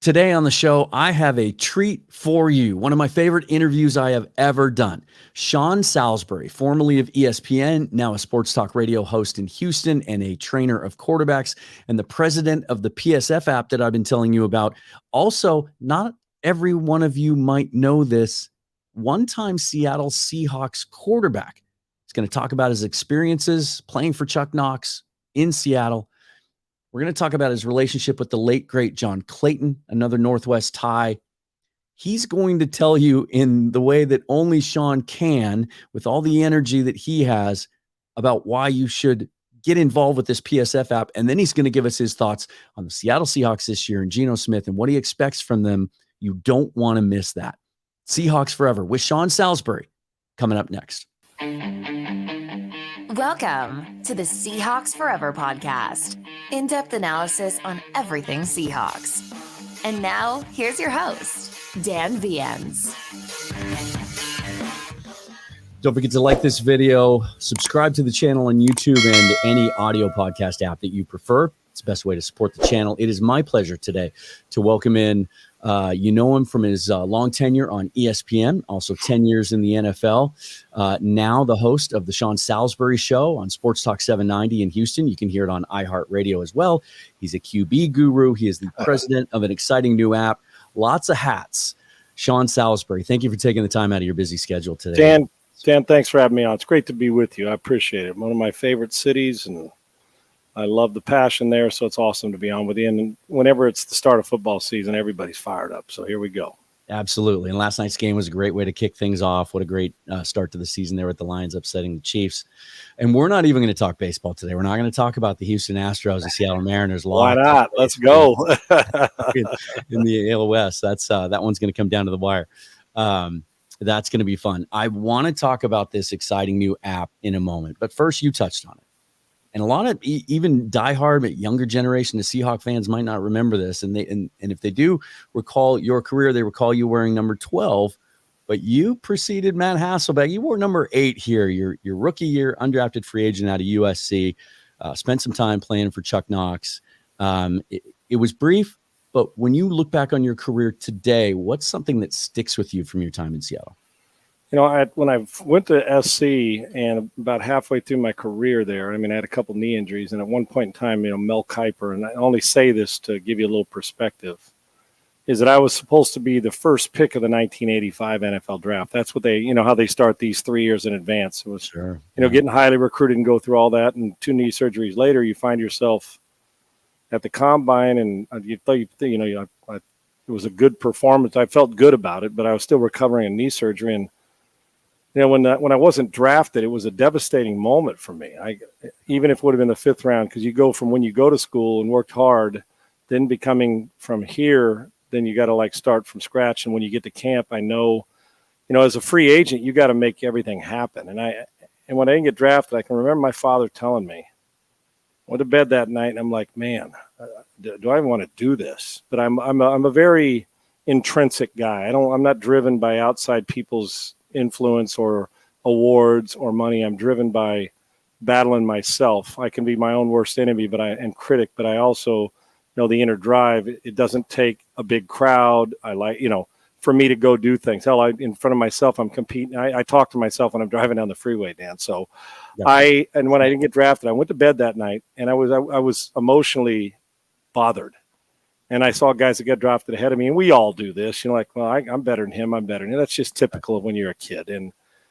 Today on the show, I have a treat for you. One of my favorite interviews I have ever done. Sean Salisbury, formerly of ESPN, now a sports talk radio host in Houston and a trainer of quarterbacks and the president of the PSF app that I've been telling you about. Also, not every one of you might know this, one-time Seattle Seahawks quarterback. He's going to talk about his experiences playing for Chuck Knox in Seattle. We're going to talk about his relationship with the late, great John Clayton, another Northwest tie. He's going to tell you in the way that only Sean can, with all the energy that he has, about why you should get involved with this PSF app. And then he's going to give us his thoughts on the Seattle Seahawks this year and Geno Smith and what he expects from them. You don't want to miss that. Seahawks Forever with Sean Salisbury coming up next. Welcome to the Seahawks Forever podcast. In-depth analysis on everything Seahawks. And now, here's your host, Dan Viens. Don't forget to like this video, subscribe to the channel on YouTube and any audio podcast app that you prefer. It's the best way to support the channel. It is my pleasure today to welcome in, you know him from his long tenure on ESPN, also 10 years in the NFL. Now the host of the Sean Salisbury Show on Sports Talk 790 in Houston. You can hear it on iHeartRadio as well. He's a QB guru. He is the president of an exciting new app. Lots of hats. Sean Salisbury, thank you for taking the time out of your busy schedule today. Dan, thanks for having me on. It's great to be with you. I appreciate it. One of my favorite cities, and I love the passion there, so it's awesome to be on with you. And whenever it's the start of football season, everybody's fired up. So here we go. Absolutely. And last night's game was a great way to kick things off. What a great start to the season there with the Lions upsetting the Chiefs. And we're not even going to talk baseball today. We're not going to talk about the Houston Astros and Seattle Mariners. Why not? Let's go. in the AL West. That one's going to come down to the wire. That's going to be fun. I want to talk about this exciting new app in a moment. But first, you touched on it. And a lot of even diehard, younger generation of Seahawks fans might not remember this. And if they do recall your career, they recall you wearing number 12. But you preceded Matt Hasselbeck. You wore number 8 here. Your rookie year, undrafted free agent out of USC. Spent some time playing for Chuck Knox. It was brief, but when you look back on your career today, what's something that sticks with you from your time in Seattle? You know, when I went to SC and about halfway through my career there, I had a couple knee injuries. And at one point in time, Mel Kiper, and I only say this to give you a little perspective, is that I was supposed to be the first pick of the 1985 NFL draft. That's what they, how they start these 3 years in advance. It was, getting highly recruited and go through all that. And 2 knee surgeries later, you find yourself at the combine, and you thought, it was a good performance. I felt good about it, but I was still recovering a knee surgery. And when I wasn't drafted, it was a devastating moment for me. Even if it would have been the 5th round, because you go from when you go to school and worked hard, then becoming from here, then you got to start from scratch. And when you get to camp, I know, as a free agent, you got to make everything happen. And when I didn't get drafted, I can remember my father telling me, I went to bed that night, and I'm like, man, do I want to do this? But I'm a very intrinsic guy. I'm not driven by outside people's influence or awards or money. I'm driven by battling myself. I can be my own worst enemy, and critic, but I also know the inner drive. It doesn't take a big crowd. I for me to go do things. Hell, in front of myself, I'm competing. I talk to myself when I'm driving down the freeway, Dan. So and when I didn't get drafted, I went to bed that night, and I was emotionally bothered. And I saw guys that got drafted ahead of me, and we all do this. Well, I'm better than him. I'm better than him. That's just typical of when you're a kid.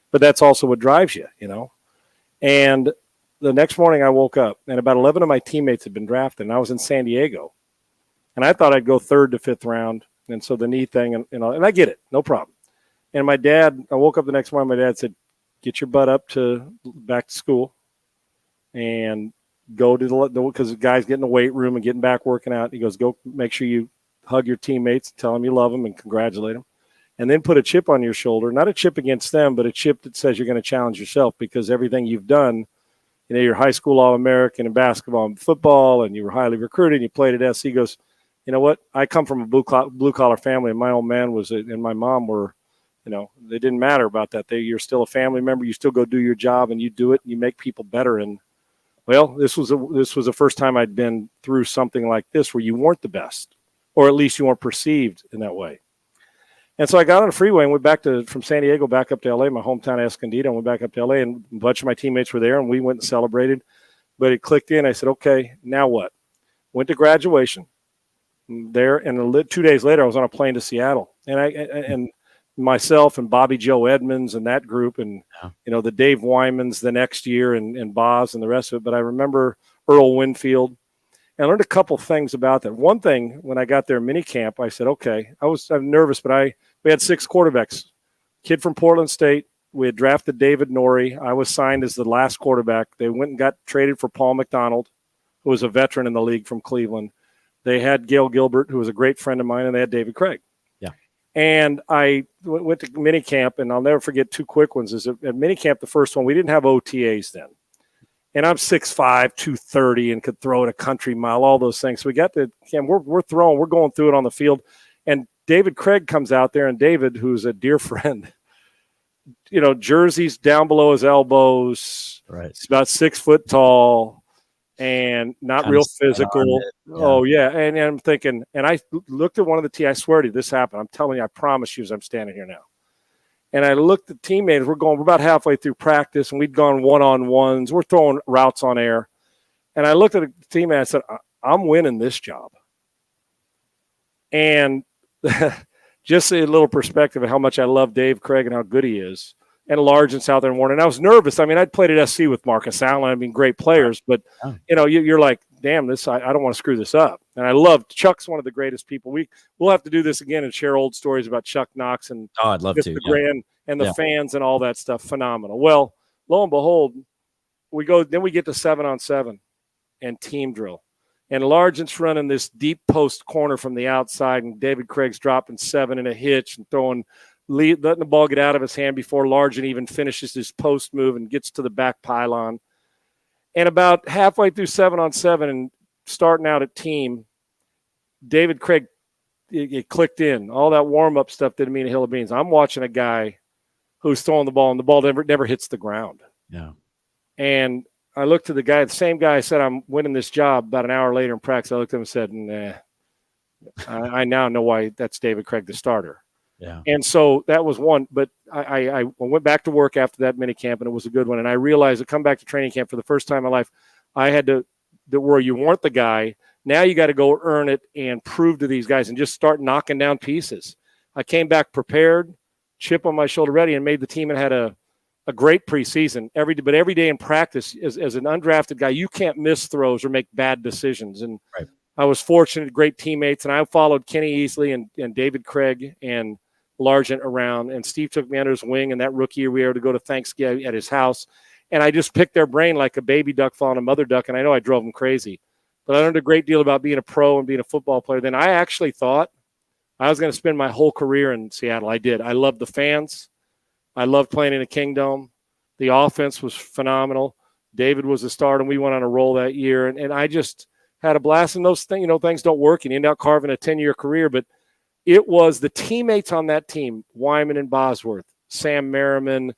But that's also what drives you, And the next morning I woke up, and about 11 of my teammates had been drafted, and I was in San Diego. And I thought I'd go 3rd to 5th round. And so the knee thing, and I get it, no problem. And I woke up the next morning, my dad said, get your butt up back to school and go to because the guy's getting in the weight room and getting back working out. He goes, go make sure you hug your teammates, tell them you love them and congratulate them. And then put a chip on your shoulder, not a chip against them, but a chip that says you're going to challenge yourself because everything you've done, you're high school All-American in basketball and football, and you were highly recruited, and you played at SC. He goes, you know what? I come from a blue-collar family, and my old man and my mom were, they didn't matter about that. You're still a family member. You still go do your job, and you do it, and you make people better. And well, this was the first time I'd been through something like this where you weren't the best. or at least you weren't perceived in that way. And so I got on the freeway and went back from San Diego back up to LA, my hometown Escondido, and went back up to LA, and a bunch of my teammates were there, and we went and celebrated. But it clicked in. I said, okay, now what? Went to graduation there, and 2 days later, I was on a plane to Seattle. And myself and Bobby Joe Edmonds and that group, and the Dave Wymans the next year, and Boz and the rest of it. But I remember Earl Winfield. And I learned a couple things about that. One thing, when I got there in minicamp, I said, okay, I'm nervous, but we had 6 quarterbacks. Kid from Portland State. We had drafted David Norrie. I was signed as the last quarterback. They went and got traded for Paul McDonald, who was a veteran in the league from Cleveland. They had Gail Gilbert, who was a great friend of mine, and they had David Craig. Yeah. And I went to minicamp, and I'll never forget 2 quick ones. Is at minicamp, the first one, we didn't have OTAs then. And I'm 6'5", 230, and could throw it a country mile, all those things. So we got to camp. We're throwing. We're going through it on the field. And David Craig comes out there, and David, who's a dear friend, jerseys down below his elbows. Right. He's about 6 foot tall and not real physical. Yeah. Oh, yeah. And I'm thinking, and I looked at one of the teams. I swear to you, this happened. I'm telling you, I promise you, as I'm standing here now. And I looked at teammates. We're about halfway through practice, and we'd gone one-on-ones. We're throwing routes on air. And I looked at the teammate and I said, I'm winning this job. And just a little perspective of how much I love Dave Craig and how good he is, and large in Southern Warren. And I was nervous. I mean, I'd played at SC with Marcus Allen. I mean, great players. But, you're like, damn, I don't want to screw this up. And I loved Chuck's one of the greatest people. We'll have to do this again and share old stories about Chuck Knox and I'd love to. The grand and the fans and all that stuff. Phenomenal. Well, lo and behold, we get to 7-on-7 and team drill. And Largent's running this deep post corner from the outside, and David Craig's dropping 7 in a hitch and letting the ball get out of his hand before Largent even finishes his post move and gets to the back pylon. And about halfway through 7-on-7 and starting out at team, David Craig, it clicked in. All that warm-up stuff didn't mean a hill of beans. I'm watching a guy who's throwing the ball, and the ball never hits the ground. Yeah. And I looked to the same guy said, I'm winning this job. About an hour later in practice, I looked at him and said, nah, I now know why that's David Craig, the starter. Yeah. And so that was one. But I went back to work after that minicamp, and it was a good one. And I realized to come back to training camp for the first time in my life, I had to where you weren't the guy. Now you got to go earn it and prove to these guys and just start knocking down pieces. I came back prepared, chip on my shoulder ready, and made the team and had a great preseason. But every day in practice, as an undrafted guy, you can't miss throws or make bad decisions. And right. I was fortunate, great teammates, and I followed Kenny Easley and David Craig and Largent around. And Steve took me under his wing, and that rookie year we were to go to Thanksgiving at his house. And I just picked their brain like a baby duck following a mother duck, and I know I drove them crazy. But I learned a great deal about being a pro and being a football player. Then I actually thought I was going to spend my whole career in Seattle. I did. I loved the fans. I loved playing in a Kingdome. The offense was phenomenal. David was a starter, and we went on a roll that year. And I just had a blast. And those things, things don't work, and you end up carving a 10-year career. But it was the teammates on that team, Wyman and Bosworth, Sam Merriman,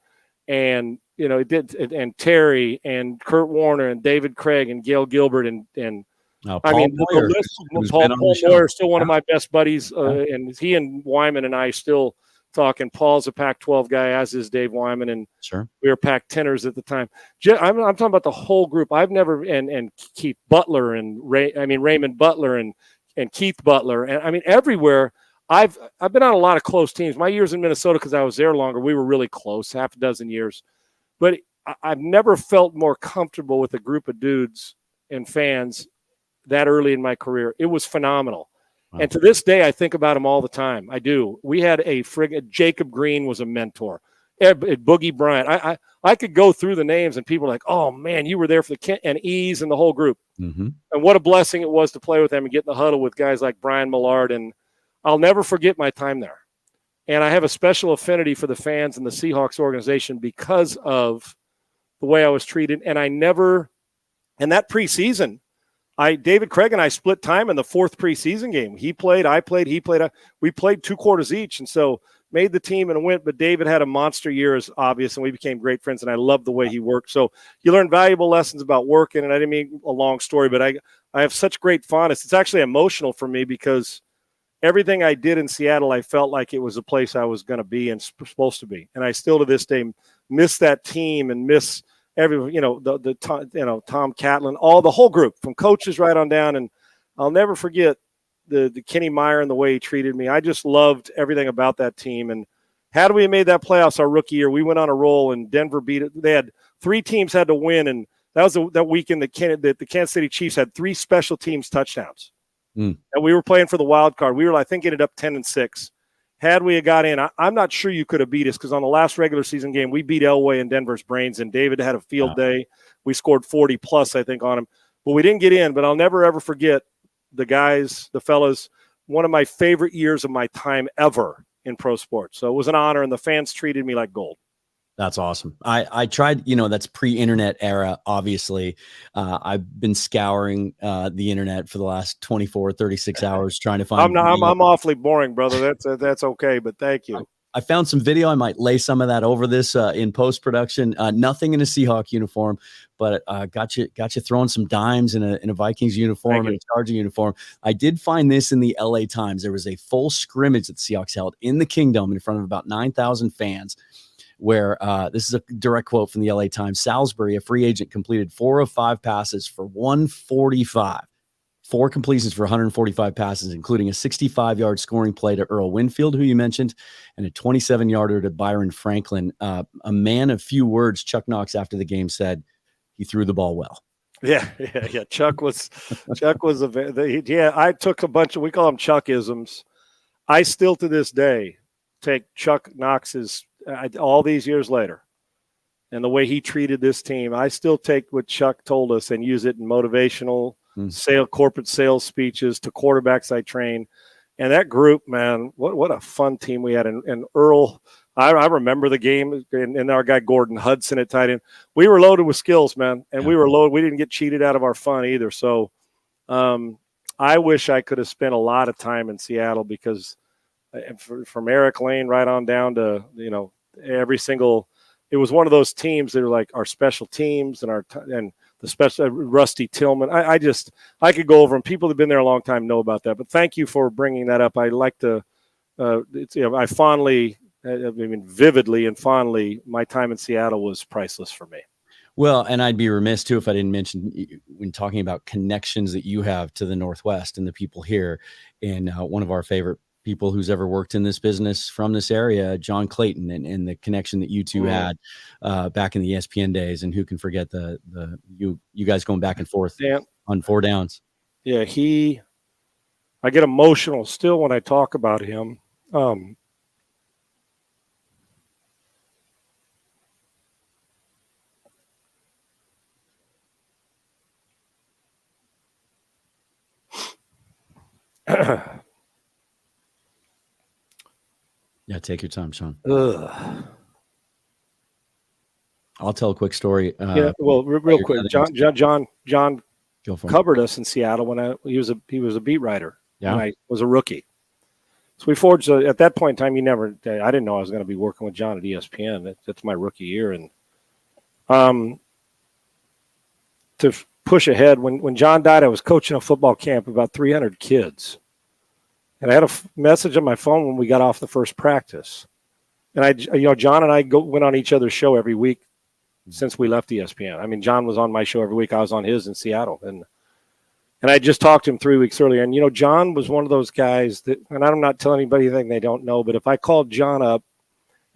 and and Terry and Kurt Warner and David Craig and Gail Gilbert and Paul Moyer is still one of my best buddies, and he and Wyman and I still talking. Paul's a Pac-12 guy, as is Dave Wyman, and we were Pac-10ers at the time. I'm talking about the whole group. I've never and Keith Butler and Raymond Butler and Keith Butler, and everywhere. I've been on a lot of close teams. My years in Minnesota, because I was there longer, we were really close, half a dozen years. But I've never felt more comfortable with a group of dudes and fans that early in my career. It was phenomenal. Wow. And to this day, I think about them all the time. I do. We had Jacob Green was a mentor. Boogie Bryant. I could go through the names, and people are like, oh, man, you were there for and Ease and the whole group. Mm-hmm. And what a blessing it was to play with them and get in the huddle with guys like Brian Millard. And I'll never forget my time there. And I have a special affinity for the fans and the Seahawks organization because of the way I was treated. And that preseason, David Craig and I split time in the 4th preseason game. He played, I played, he played. We played 2 quarters each. And so made the team and went, but David had a monster year, as obvious, and we became great friends, and I loved the way he worked. So you learn valuable lessons about working, and I didn't mean a long story, but I have such great fondness. It's actually emotional for me because everything I did in Seattle, I felt like it was a place I was going to be and supposed to be. And I still to this day miss that team and miss Tom Catlin, the whole group from coaches right on down. And I'll never forget the Kenny Meyer and the way he treated me. I just loved everything about that team. And had we made that playoffs our rookie year, we went on a roll and Denver beat it. They had 3 teams had to win. And that was that weekend the Kansas City Chiefs had 3 special teams touchdowns. And we were playing for the wild card. We were, I think, ended up 10-6. Had we got in, I'm not sure you could have beat us because on the last regular season game, we beat Elway and Denver's brains, and David had a field day. We scored 40-plus, I think, on him. But we didn't get in. But I'll never, ever forget the guys, the fellas, one of my favorite years of my time ever in pro sports. So it was an honor, and the fans treated me like gold. That's awesome. I tried, that's pre-internet era, obviously. I've been scouring the internet for the last 24, 36 hours trying to find. I'm awfully boring, brother. That's okay, but thank you. I found some video. I might lay some of that over this in post-production. Nothing in a Seahawk uniform, but got you throwing some dimes in a Vikings uniform and a Charger uniform. I did find this in the LA Times. There was a full scrimmage that the Seahawks held in the Kingdom in front of about 9,000 fans, where this is a direct quote from the LA Times. Salisbury, a free agent, completed 4 of 5 passes for 145. 4 completions for 145 passes, including a 65-yard scoring play to Earl Winfield, who you mentioned, and a 27-yarder to Byron Franklin. A man of few words, Chuck Knox, after the game, said he threw the ball well. Yeah. Chuck was I took a bunch of, we call them Chuckisms. I still to this day take Chuck Knox's, all these years later, and the way he treated this team, I still take what Chuck told us and use it in motivational corporate sales speeches to quarterbacks I train. And that group, man, what a fun team we had. And Earl, I remember the game, and our guy Gordon Hudson at tight end. We were loaded with skills, man, and we were loaded. We didn't get cheated out of our fun either. So I wish I could have spent a lot of time in Seattle because from Eric Lane right on down to, every single – it was one of those teams that were like our special teams and the special Rusty Tillman. I could go over them. People that have been there a long time know about that. But thank you for bringing that up. I like to I fondly, vividly and fondly, my time in Seattle was priceless for me. Well, and I'd be remiss too if I didn't mention, when talking about connections that you have to the Northwest and the people here, and one of our favorite people who's ever worked in this business from this area, John Clayton, and the connection that you two had back in the ESPN days. And who can forget you guys going back and forth on 4 downs. Yeah, I get emotional still when I talk about him. Yeah, take your time, Sean. Ugh. I'll tell a quick story. Real quick. John covered us in Seattle when he was a beat writer. Yeah. When I was a rookie. So we forged at that point in time. I didn't know I was going to be working with John at ESPN. That's my rookie year, and to push ahead, when John died, I was coaching a football camp, about 300 kids. And I had a message on my phone when we got off the first practice. And John and I went on each other's show every week since we left ESPN. I mean, John was on my show every week. I was on his in Seattle. And I just talked to him 3 weeks earlier. And, John was one of those guys that, and I'm not telling anybody anything they don't know, but if I called John up,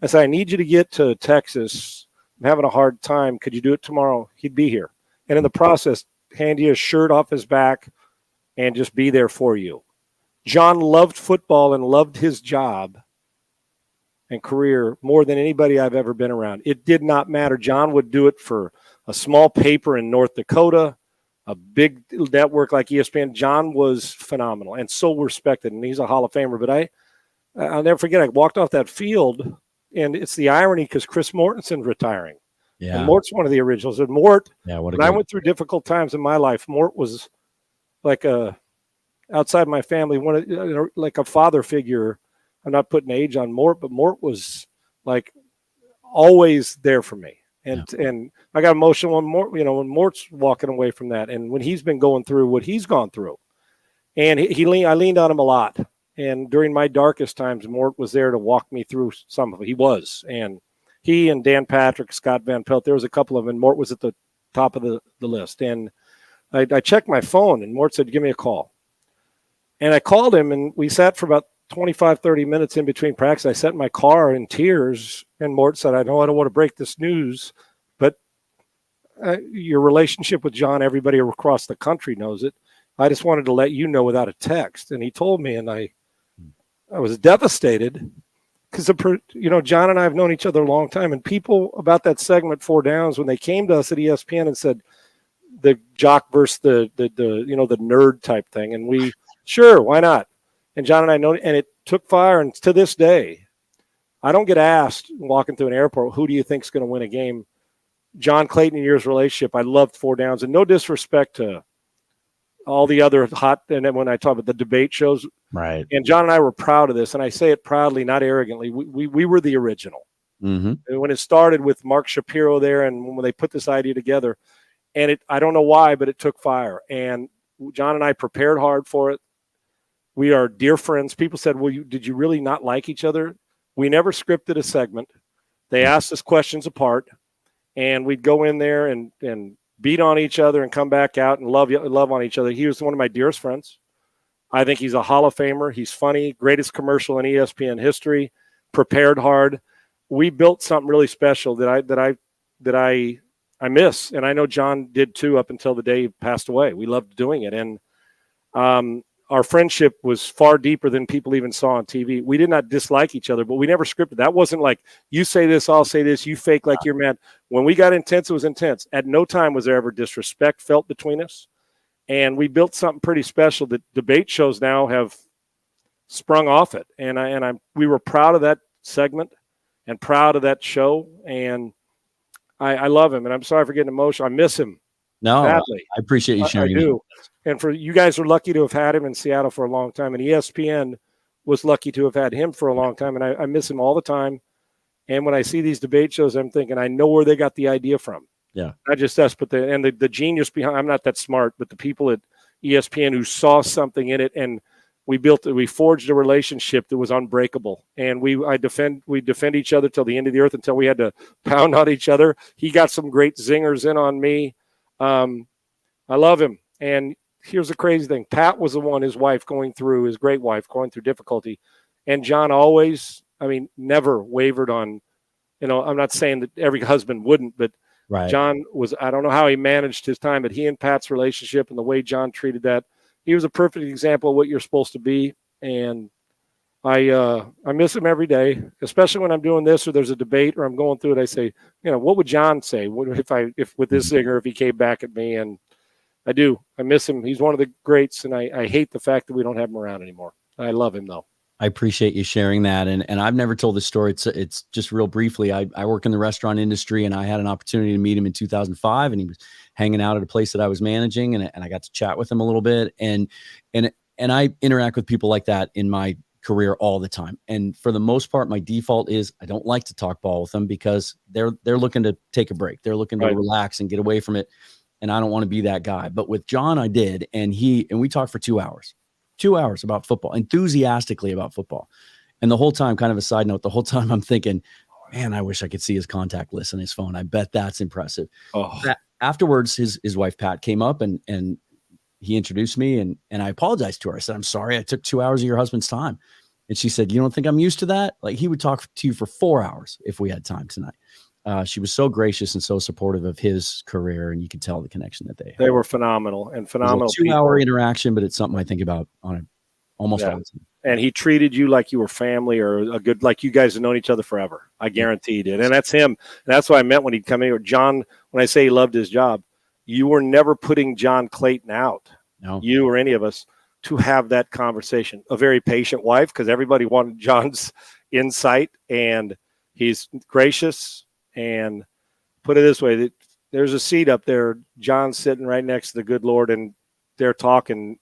I said, I need you to get to Texas. I'm having a hard time. Could you do it tomorrow? He'd be here. And in the process, hand you a shirt off his back and just be there for you. John loved football and loved his job and career more than anybody I've ever been around. It did not matter. John would do it for a small paper in North Dakota, a big network like ESPN. John was phenomenal and so respected, and he's a Hall of Famer. But I'll never forget, I walked off that field, and it's the irony because Chris Mortensen's retiring. Yeah. And Mort's one of the originals. And Mort, when I went through difficult times in my life, Mort was like outside my family, like a father figure. I'm not putting age on Mort, but Mort was like always there for me. And I got emotional when Mort's walking away from that, and when he's been going through what he's gone through. And I leaned on him a lot. And during my darkest times, Mort was there to walk me through some of it. He was. And he and Dan Patrick, Scott Van Pelt, there was a couple of them, and Mort was at the top of the list. And I checked my phone, and Mort said, give me a call. And I called him, and we sat for about 25, 30 minutes in between practice. I sat in my car in tears, and Mort said, I know I don't want to break this news, but your relationship with John, everybody across the country knows it. I just wanted to let you know without a text. And he told me, and I was devastated because, John and I have known each other a long time. And people about that segment, Four Downs, when they came to us at ESPN and said the jock versus the nerd type thing. And we, sure, why not? And John and I know, and it took fire. And to this day, I don't get asked walking through an airport, who do you think is going to win a game? John Clayton and yours relationship, I loved Four Downs. And no disrespect to all the other hot, and then when I talk about the debate shows, right? And John and I were proud of this, and I say it proudly, not arrogantly. We were the original. Mm-hmm. And when it started with Mark Shapiro there, and when they put this idea together, and I don't know why, but it took fire. And John and I prepared hard for it. We are dear friends. People said, "Well, did you really not like each other?" We never scripted a segment. They asked us questions apart, and we'd go in there and beat on each other and come back out and love on each other. He was one of my dearest friends. I think he's a Hall of Famer. He's funny, greatest commercial in ESPN history, prepared hard. We built something really special that I miss. And I know John did too up until the day he passed away. We loved doing it. And our friendship was far deeper than people even saw on TV. We did not dislike each other, but we never scripted. That wasn't like, you say this, I'll say this, you fake like you're mad. When we got intense, it was intense. At no time was there ever disrespect felt between us. And we built something pretty special that debate shows now have sprung off it. And we were proud of that segment and proud of that show. And I love him. And I'm sorry for getting emotional. I miss him. No, badly. I appreciate you sharing. I do. And for you guys are lucky to have had him in Seattle for a long time. And ESPN was lucky to have had him for a long time. And I miss him all the time. And when I see these debate shows, I'm thinking, I know where they got the idea from. Yeah. Not just us, but the genius behind, I'm not that smart, but the people at ESPN who saw something in it, and we forged a relationship that was unbreakable. And we defend each other till the end of the earth, until we had to pound on each other. He got some great zingers in on me. I love him. And here's the crazy thing. Pat was the one, his great wife, going through difficulty. And John always, never wavered on, I'm not saying that every husband wouldn't, but right. John was, I don't know how he managed his time, but he and Pat's relationship and the way John treated that, he was a perfect example of what you're supposed to be. And I miss him every day, especially when I'm doing this or there's a debate or I'm going through it. I say, what would John say if with this singer, if he came back at me? And I do. I miss him. He's one of the greats, and I hate the fact that we don't have him around anymore. I love him, though. I appreciate you sharing that. And I've never told this story. It's just real briefly. I work in the restaurant industry, and I had an opportunity to meet him in 2005, and he was hanging out at a place that I was managing, and I got to chat with him a little bit. And I interact with people like that in my career all the time. And for the most part, my default is I don't like to talk ball with them because they're looking to take a break. They're looking to relax and get away from it. And I don't want to be that guy. But with John, I did. And we talked for 2 hours. 2 hours about football, enthusiastically about football. And the whole time, kind of a side note, the whole time I'm thinking, man, I wish I could see his contact list on his phone. I bet that's impressive. Oh. Afterwards, his wife, Pat, came up and he introduced me and I apologized to her. I said, I'm sorry, I took 2 hours of your husband's time. And she said, you don't think I'm used to that? Like, he would talk to you for 4 hours if we had time tonight. She was so gracious and so supportive of his career, and you could tell the connection that they had. They were phenomenal and phenomenal. 2 hour interaction, but it's something I think about on almost all the time. And he treated you like you were family or like you guys have known each other forever. I guarantee he did. And that's him. And that's what I meant when he'd come in. Or John, when I say he loved his job, you were never putting John Clayton out, you or any of us, to have that conversation. A very patient wife, because everybody wanted John's insight, and he's gracious. And put it this way, there's a seat up there. John's sitting right next to the good Lord, and they're talking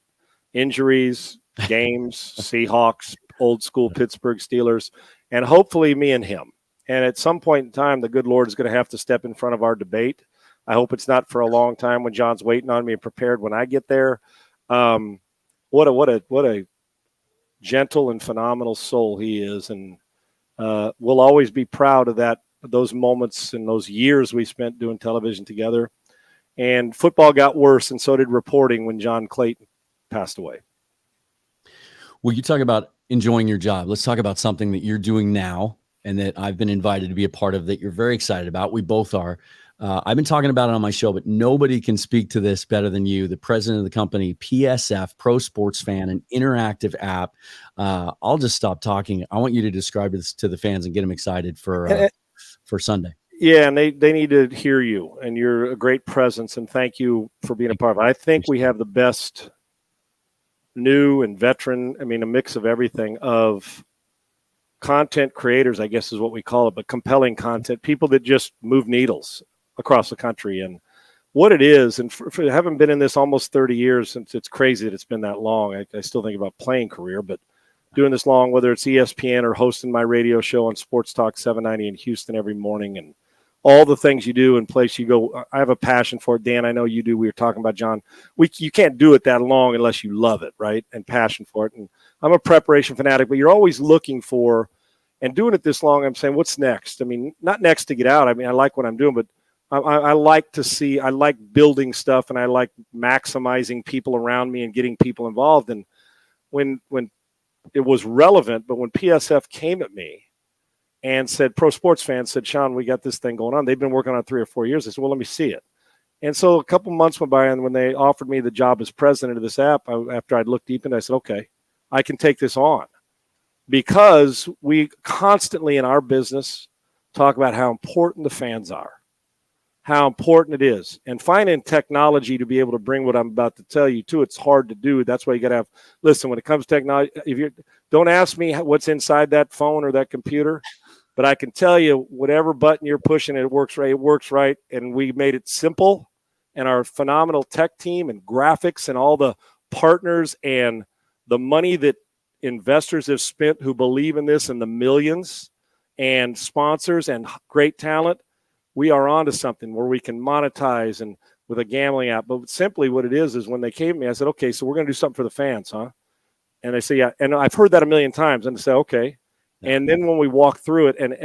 injuries, games, Seahawks, old school Pittsburgh Steelers, and hopefully me and him. And at some point in time, the good Lord is going to have to step in front of our debate. I hope it's not for a long time when John's waiting on me and prepared when I get there. What a gentle and phenomenal soul he is. And we'll always be proud of those moments and those years we spent doing television together. And football got worse, and so did reporting when John Clayton passed away. Well, you talk about enjoying your job. Let's talk about something that you're doing now and that I've been invited to be a part of that you're very excited about. We both are. I've been talking about it on my show, but nobody can speak to this better than you, the president of the company, PSF Pro Sports Fan, an interactive app. I'll just stop talking. I want you to describe this to the fans and get them excited for Sunday. Yeah, and they need to hear you, and you're a great presence, and thank you for being a part of it. I think we have the best new and veteran, a mix of everything, of content creators, I guess is what we call it, but compelling content, people that just move needles across the country. And what it is, and for having been in this almost 30 years, since it's crazy that it's been that long. I still think about playing career, but doing this long, whether it's ESPN or hosting my radio show on Sports Talk 790 in Houston every morning, and all the things you do and place you go. I have a passion for it. Dan, I know you do. We were talking about John. You can't do it that long unless you love it, right? And passion for it. And I'm a preparation fanatic, but you're always looking for, and doing it this long, I'm saying, what's next? Not next to get out. I like what I'm doing, but I like to see, I like building stuff, and I like maximizing people around me and getting people involved. And when it was relevant, but when PSF came at me and said, Pro Sports Fan said, Sean, we got this thing going on. They've been working on it 3 or 4 years. I said, well, let me see it. And so a couple months went by, and when they offered me the job as president of this app, after I'd looked deep into it, I said, okay, I can take this on. Because we constantly in our business talk about how important the fans are, how important it is. And finding technology to be able to bring what I'm about to tell you to, it's hard to do. That's why you got to have, listen, when it comes to technology, don't ask me what's inside that phone or that computer. But I can tell you, whatever button you're pushing, it works right. It works right. And we made it simple. And our phenomenal tech team and graphics and all the partners and the money that investors have spent who believe in this, and the millions and sponsors and great talent, we are onto something where we can monetize and with a gambling app. But simply what it is when they came to me, I said, okay, so we're going to do something for the fans, huh? And they say, yeah. And I've heard that a million times. And they say, okay. And then when we walk through it, and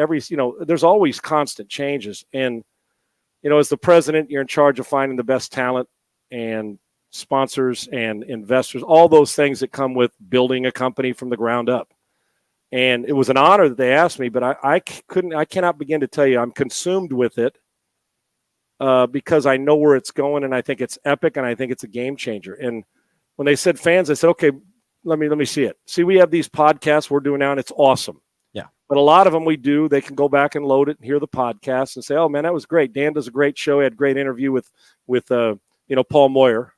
there's always constant changes. And, as the president, you're in charge of finding the best talent and sponsors and investors, all those things that come with building a company from the ground up. And it was an honor that they asked me, but I cannot begin to tell you, I'm consumed with it because I know where it's going, and I think it's epic, and I think it's a game changer. And when they said fans, I said, okay, let me see it. See, we have these podcasts we're doing now, and it's awesome. Yeah. But a lot of them they can go back and load it and hear the podcast and say, oh, man, that was great. Dan does a great show. He had a great interview with Paul Moyer.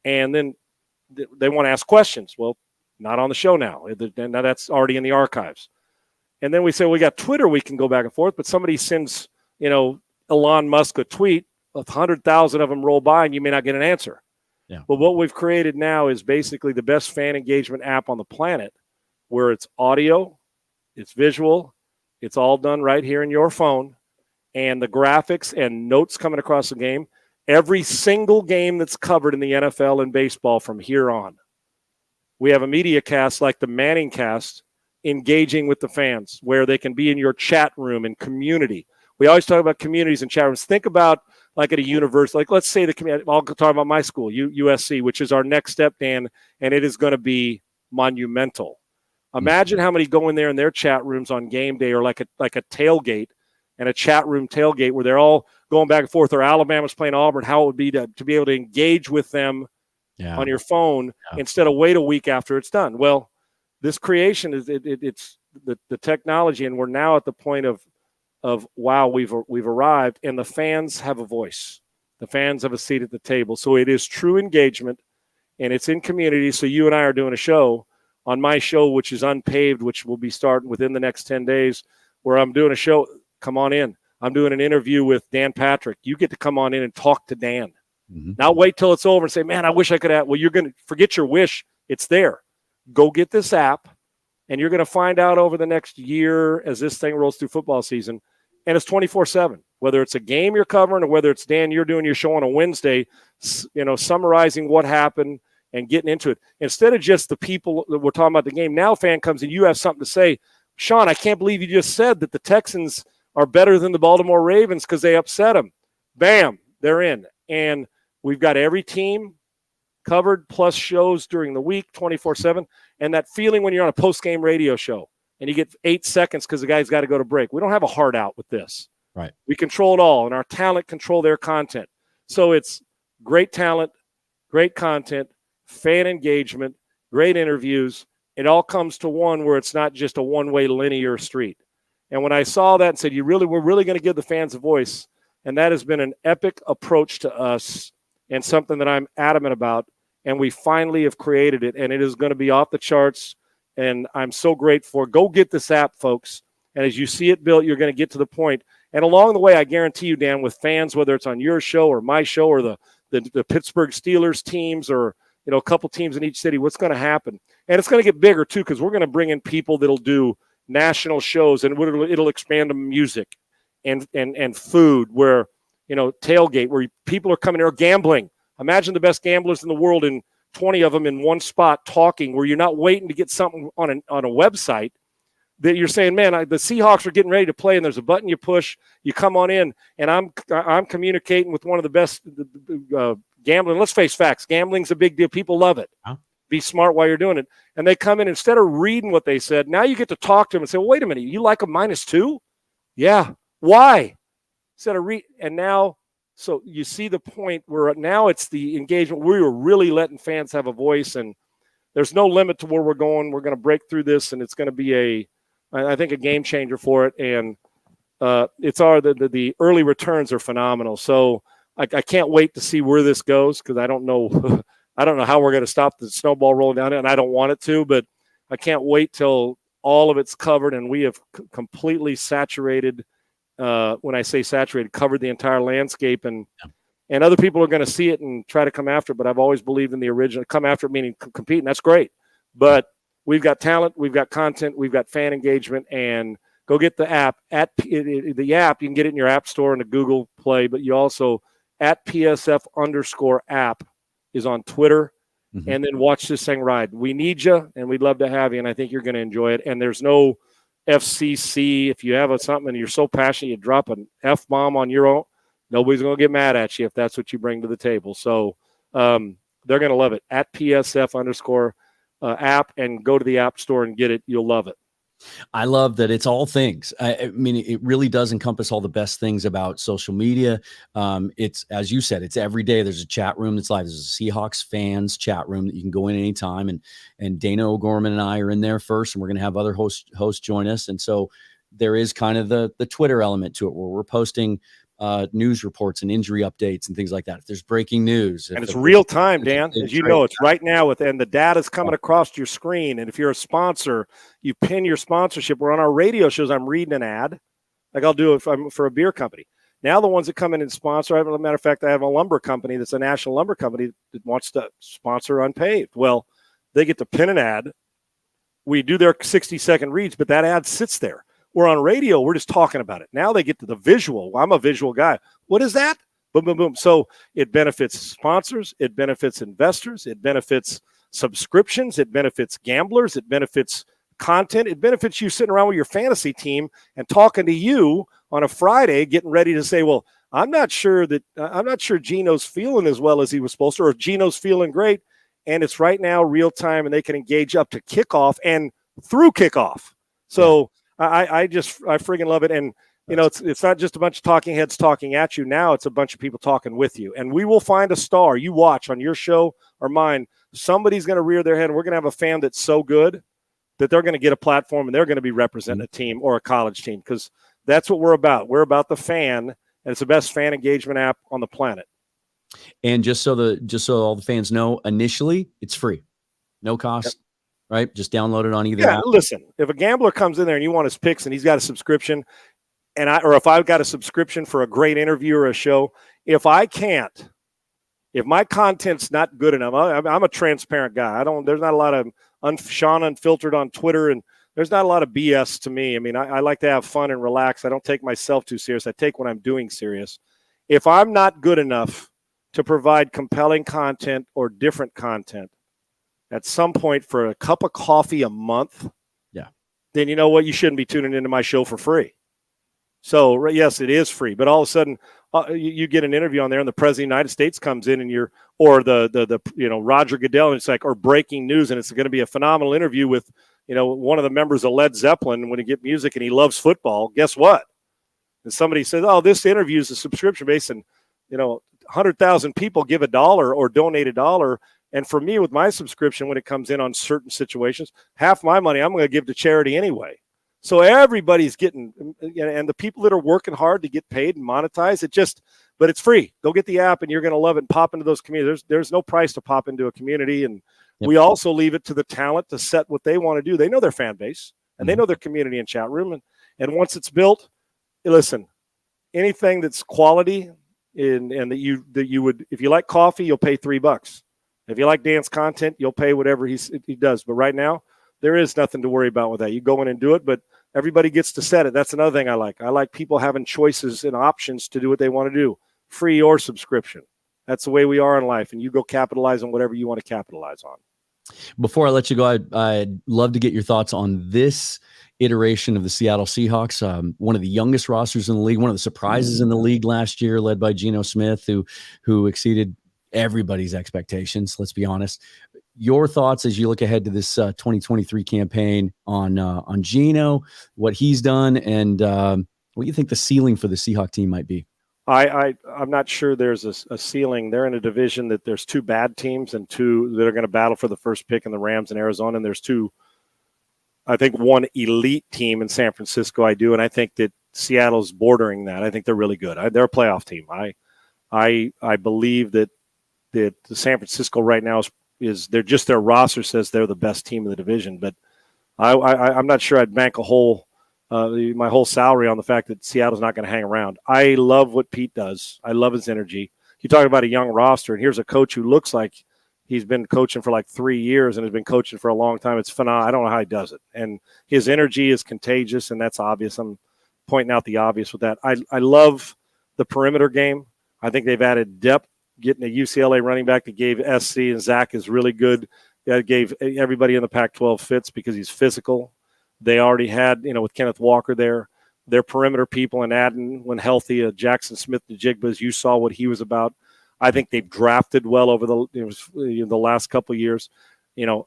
And then they want to ask questions. Well, not on the show now. Now that's already in the archives. And then we say, we got Twitter we can go back and forth, but somebody sends, Elon Musk a tweet, 100,000 of them roll by, and you may not get an answer. Yeah. But what we've created now is basically the best fan engagement app on the planet, where it's audio, it's visual, it's all done right here in your phone, and the graphics and notes coming across the game. Every single game that's covered in the NFL and baseball from here on. We have a media cast like the Manning cast engaging with the fans, where they can be in your chat room and community. We always talk about communities and chat rooms. Think about like at a university, like let's say the community, I'll talk about my school, USC, which is our next step, Dan, and it is going to be monumental. Imagine how many go in there in their chat rooms on game day, or like a tailgate and a chat room tailgate where they're all going back and forth, or Alabama's playing Auburn, how it would be to be able to engage with them on your phone instead of wait a week after it's done. Well, this creation is it's the technology, and we're now at the point of wow, we've arrived, and the fans have a voice. The fans have a seat at the table. So it is true engagement, and it's in community. So you and I are doing a show on my show, which is Unpaved, which will be starting within the next 10 days, where I'm doing a show. Come on in. I'm doing an interview with Dan Patrick. You get to come on in and talk to Dan. Mm-hmm. Now wait till it's over and say, man, I wish I could have. Well, you're going to forget your wish. It's there. Go get this app, and you're going to find out over the next year as this thing rolls through football season. And it's 24/7, whether it's a game you're covering or whether it's, Dan, you're doing your show on a Wednesday, summarizing what happened and getting into it. Instead of just the people that we're talking about the game, now fan comes in, you have something to say. Sean, I can't believe you just said that the Texans are better than the Baltimore Ravens because they upset them. Bam, they're in. And we've got every team covered plus shows during the week, 24/7. And that feeling when you're on a post-game radio show and you get 8 seconds because the guy's got to go to break. We don't have a heart out with this. Right. We control it all, and our talent control their content. So it's great talent, great content, fan engagement, great interviews. It all comes to one where it's not just a one-way linear street. And when I saw that and said, we're really going to give the fans a voice, and that has been an epic approach to us and something that I'm adamant about, and we finally have created it, and it is going to be off the charts, and I'm so grateful. Go get this app, folks, and as you see it built, you're going to get to the point. And along the way, I guarantee you, Dan, with fans, whether it's on your show or my show or the Pittsburgh Steelers teams or a couple teams in each city, what's going to happen? And it's going to get bigger, too, because we're going to bring in people that'll do national shows, and it'll expand to music and food where, tailgate, where people are coming here gambling. Imagine the best gamblers in the world and 20 of them in one spot talking where you're not waiting to get something on a website that you're saying, man, the Seahawks are getting ready to play, and there's a button you push, you come on in, and I'm communicating with one of the best gambling. Let's face facts. Gambling's a big deal. People love it. Huh? Be smart while you're doing it. And they come in, instead of reading what they said, now you get to talk to them and say, well, wait a minute, you like a -2? Yeah. Why? Instead of and now, so you see the point where now it's the engagement. We were really letting fans have a voice, and there's no limit to where we're going. We're going to break through this, and it's going to be I think a game changer for it. And the early returns are phenomenal. So I can't wait to see where this goes, because I don't know I don't know how we're going to stop the snowball rolling down, and I don't want it to, but I can't wait till all of it's covered and we have completely saturated. When I say saturated, covered the entire landscape, and other people are going to see it and try to come after it. But I've always believed in the original. Come after it, meaning compete, and that's great. But we've got talent, we've got content, we've got fan engagement, and go get the app. The app, you can get it in your app store and the Google Play, but you also at PSF_app is on Twitter, and then watch this thing ride. We need you, and we'd love to have you, and I think you're going to enjoy it. And there's no FCC. If you have something and you're so passionate, you drop an F-bomb on your own, nobody's going to get mad at you if that's what you bring to the table. So they're going to love it. At PSF_app, and go to the App Store and get it. You'll love it. I love that it's all things. I mean, it really does encompass all the best things about social media. It's, as you said, it's every day. There's a chat room that's live. There's a Seahawks fans chat room that you can go in anytime. And Dayna O'Gorman and I are in there first, and we're going to have other hosts join us. And so there is kind of the Twitter element to it, where we're posting news reports and injury updates and things like that. If there's breaking news, and it's real time, Dan, as you know, it's right now and the data's coming across your screen. And if you're a sponsor, you pin your sponsorship. We're on our radio shows. I'm reading an ad, like I'll do if I'm for a beer company. Now the ones that come in and sponsor, as a matter of fact, I have a lumber company that's a national lumber company that wants to sponsor Unpaved. Well, they get to pin an ad. We do their 60-second reads, but that ad sits there. We're on radio. We're just talking about it. Now they get to the visual. Well, I'm a visual guy. What is that? Boom, boom, boom. So it benefits sponsors. It benefits investors. It benefits subscriptions. It benefits gamblers. It benefits content. It benefits you sitting around with your fantasy team and talking to you on a Friday, getting ready to say, well, I'm not sure Geno's feeling as well as he was supposed to, or Geno's feeling great. And it's right now real time, and they can engage up to kickoff and through kickoff. So yeah. I friggin' love it. And, it's not just a bunch of talking heads talking at you. Now it's a bunch of people talking with you. And we will find a star. You watch on your show or mine. Somebody's going to rear their head, and we're going to have a fan that's so good that they're going to get a platform, and they're going to be representing a team or a college team, because that's what we're about. We're about the fan, and it's the best fan engagement app on the planet. And just so all the fans know, initially it's free. No cost. Yep. Right? Just download it on either app. Listen, if a gambler comes in there and you want his picks and he's got a subscription, or if I've got a subscription for a great interview or a show, if my content's not good enough, I'm a transparent guy. There's not a lot of Sean Unfiltered on Twitter, and there's not a lot of BS to me. I mean, I like to have fun and relax. I don't take myself too serious. I take what I'm doing serious. If I'm not good enough to provide compelling content or different content, at some point for a cup of coffee a month, yeah, then you know what? You shouldn't be tuning into my show for free. So, yes, it is free. But all of a sudden, you get an interview on there and the President of the United States comes in and or the Roger Goodell, and it's like, or breaking news, and it's going to be a phenomenal interview with, one of the members of Led Zeppelin when he get music and he loves football. Guess what? And somebody says, oh, this interview is a subscription base, and 100,000 people give $1 or donate $1. And for me, with my subscription, when it comes in on certain situations, half my money I'm going to give to charity anyway. So everybody's getting, and the people that are working hard to get paid and monetize but it's free. Go get the app and you're going to love it and pop into those communities. There's no price to pop into a community. And we also leave it to the talent to set what they want to do. They know their fan base and they know their community and chat room. And once it's built, listen, anything that's quality and that you would, if you like coffee, you'll pay $3. If you like dance content, you'll pay whatever he does. But right now, there is nothing to worry about with that. You go in and do it, but everybody gets to set it. That's another thing I like. I like people having choices and options to do what they want to do, free or subscription. That's the way we are in life, and you go capitalize on whatever you want to capitalize on. Before I let you go, I'd love to get your thoughts on this iteration of the Seattle Seahawks, one of the youngest rosters in the league, one of the surprises in the league last year, led by Geno Smith, who exceeded everybody's expectations. Let's be honest. Your thoughts as you look ahead to this 2023 campaign on Geno, what he's done, and what you think the ceiling for the Seahawks team might be. I'm not sure there's a ceiling. They're in a division that there's two bad teams and two that are going to battle for the first pick in the Rams in Arizona, and there's one elite team in San Francisco. And I think that Seattle's bordering that. I think they're really good. They're a playoff team. I believe that the San Francisco right now is they're just, their roster says they're the best team in the division, but I'm not sure I'd bank my whole salary on the fact that Seattle's not going to hang around. I love what Pete does. I love his energy. You talk about a young roster, and here's a coach who looks like he's been coaching for like 3 years and has been coaching for a long time. It's phenomenal. I don't know how he does it. And his energy is contagious, and that's obvious. I'm pointing out the obvious with that. I love the perimeter game. I think they've added depth. Getting a UCLA running back that gave SC and Zach is really good. That gave everybody in the Pac-12 fits because he's physical. They already had, with Kenneth Walker there, their perimeter people, and adding, when healthy, Jackson Smith-Njigba, as you saw what he was about. I think they've drafted well over the last couple of years.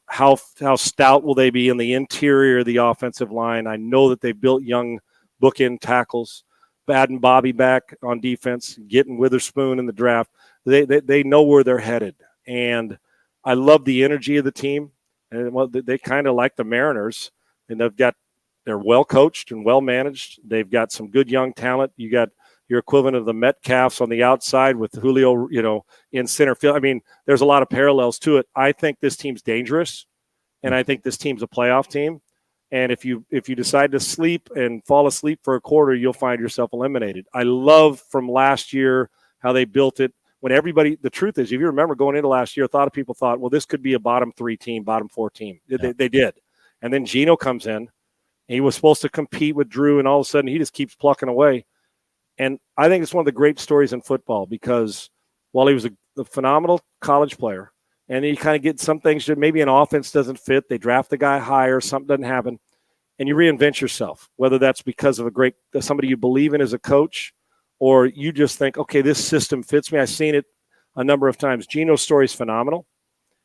How stout will they be in the interior of the offensive line? I know that they've built young bookend tackles, adding Bobby back on defense, getting Witherspoon in the draft. They know where they're headed, and I love the energy of the team. And they kind of like the Mariners, and they're well coached and well managed. They've got some good young talent. You got your equivalent of the Metcalfs on the outside with Julio, in center field. I mean, there's a lot of parallels to it. I think this team's dangerous, and I think this team's a playoff team. And if you decide to sleep and fall asleep for a quarter, you'll find yourself eliminated. I love from last year how they built it. When the truth is, if you remember going into last year, a lot of people thought, well, this could be a bottom 3 team, bottom 4 team. Yeah. They did. And then Geno comes in. He was supposed to compete with Drew, and all of a sudden he just keeps plucking away. And I think it's one of the great stories in football because while he was a phenomenal college player, and you kind of get some things that maybe an offense doesn't fit, they draft the guy higher, something doesn't happen, and you reinvent yourself, whether that's because of somebody you believe in as a coach, or you just think, okay, this system fits me. I've seen it a number of times. Geno's story is phenomenal.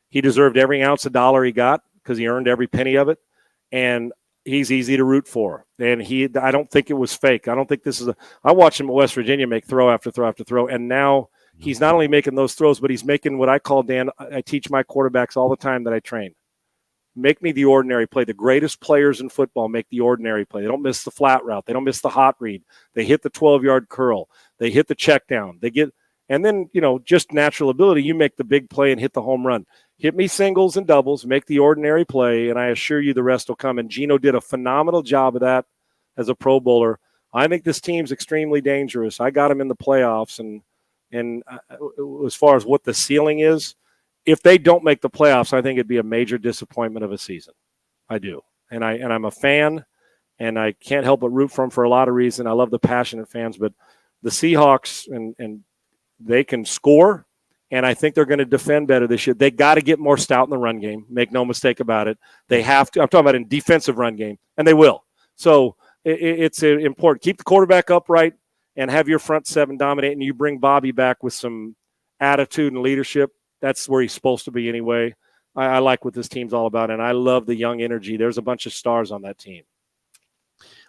He deserved every ounce of dollar he got because he earned every penny of it. And he's easy to root for. And I don't think it was fake. I don't think I watched him at West Virginia make throw after throw after throw. And now he's not only making those throws, but he's making what I call, Dan, I teach my quarterbacks all the time that I train. Make me the ordinary play. The greatest players in football make the ordinary play. They don't miss the flat route. They don't miss the hot read. They hit the 12-yard curl. They hit the check down. And then, just natural ability, you make the big play and hit the home run. Hit me singles and doubles, make the ordinary play, and I assure you the rest will come. And Geno did a phenomenal job of that as a Pro Bowler. I think this team's extremely dangerous. I got him in the playoffs, and as far as what the ceiling is, if they don't make the playoffs, I think it'd be a major disappointment of a season. I do. And I'm a fan, and I can't help but root for them for a lot of reasons. I love the passionate fans, but the Seahawks, and they can score, And I think they're going to defend better this year. They got to get more stout in the run game. Make no mistake about it. They have to. I'm talking about in defensive run game, and they will. So it's important. Keep the quarterback upright and have your front seven dominate, and you bring Bobby back with some attitude and leadership. That's where he's supposed to be anyway. I like what this team's all about, and I love the young energy. There's a bunch of stars on that team.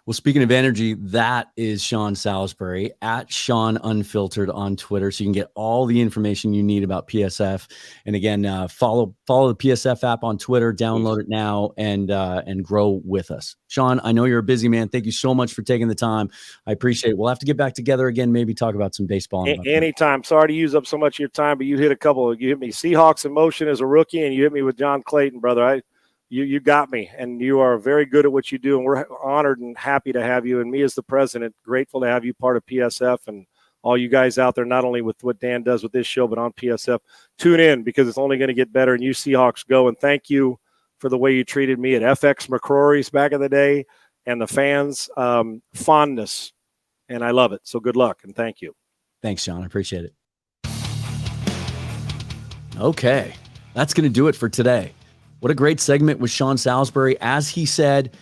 Well, speaking of energy, that is Sean Salisbury at Sean Unfiltered on Twitter. So you can get all the information you need about PSF. And again, follow the PSF app on Twitter, download it now, and grow with us. Sean, I know you're a busy man. Thank you so much for taking the time. I appreciate it. We'll have to get back together again, maybe talk about some baseball. Anytime. Sorry to use up so much of your time, but you hit a couple. You hit me Seahawks in motion as a rookie, and you hit me with John Clayton, brother. You got me, and you are very good at what you do, and we're honored and happy to have you. And me as the president, grateful to have you part of PSF and all you guys out there, not only with what Dan does with this show, but on PSF. Tune in because it's only going to get better, and you Seahawks go. And thank you for the way you treated me at FX McCrory's back in the day and the fans' fondness, and I love it. So good luck, and thank you. Thanks, Sean. I appreciate it. Okay, that's going to do it for today. What a great segment with Sean Salisbury. As he said,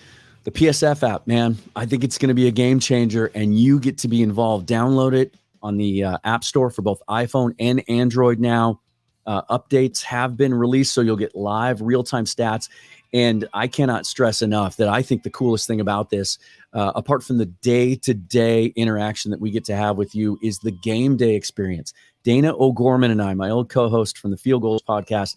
the PSF app, man, I think it's going to be a game changer, and you get to be involved. Download it on the App Store for both iPhone and Android now. Updates have been released, so you'll get live real-time stats. And I cannot stress enough that I think the coolest thing about this, apart from the day-to-day interaction that we get to have with you, is the game day experience. Dayna O'Gorman and I, my old co-host from the Field Goals podcast,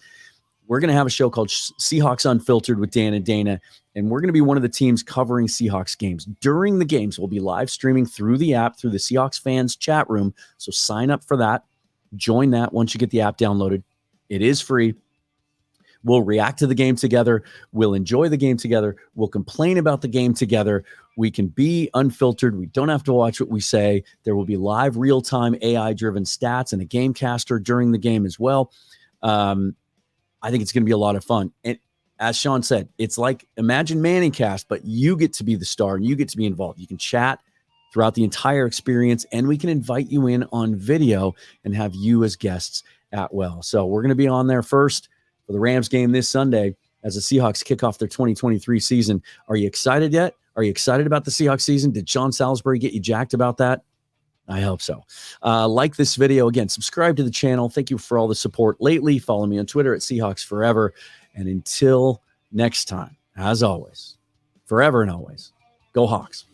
we're going to have a show called Seahawks Unfiltered with Dan and Dayna, and we're going to be one of the teams covering Seahawks games. During the games, we'll be live streaming through the app, through the Seahawks fans chat room, so sign up for that. Join that once you get the app downloaded. It is free. We'll react to the game together. We'll enjoy the game together. We'll complain about the game together. We can be unfiltered. We don't have to watch what we say. There will be live, real-time, AI-driven stats and a game caster during the game as well. I think it's going to be a lot of fun. And as Sean said, it's like imagine Manning Cast, but you get to be the star and you get to be involved. You can chat throughout the entire experience, and we can invite you in on video and have you as guests at well. So we're going to be on there first for the Rams game this Sunday as the Seahawks kick off their 2023 season. Are you excited yet? Are you excited about the Seahawks season? Did Sean Salisbury get you jacked about that? I hope so. Like this video. Again, subscribe to the channel. Thank you for all the support lately. Follow me on Twitter at Seahawks Forever. And until next time, as always, forever and always, go Hawks.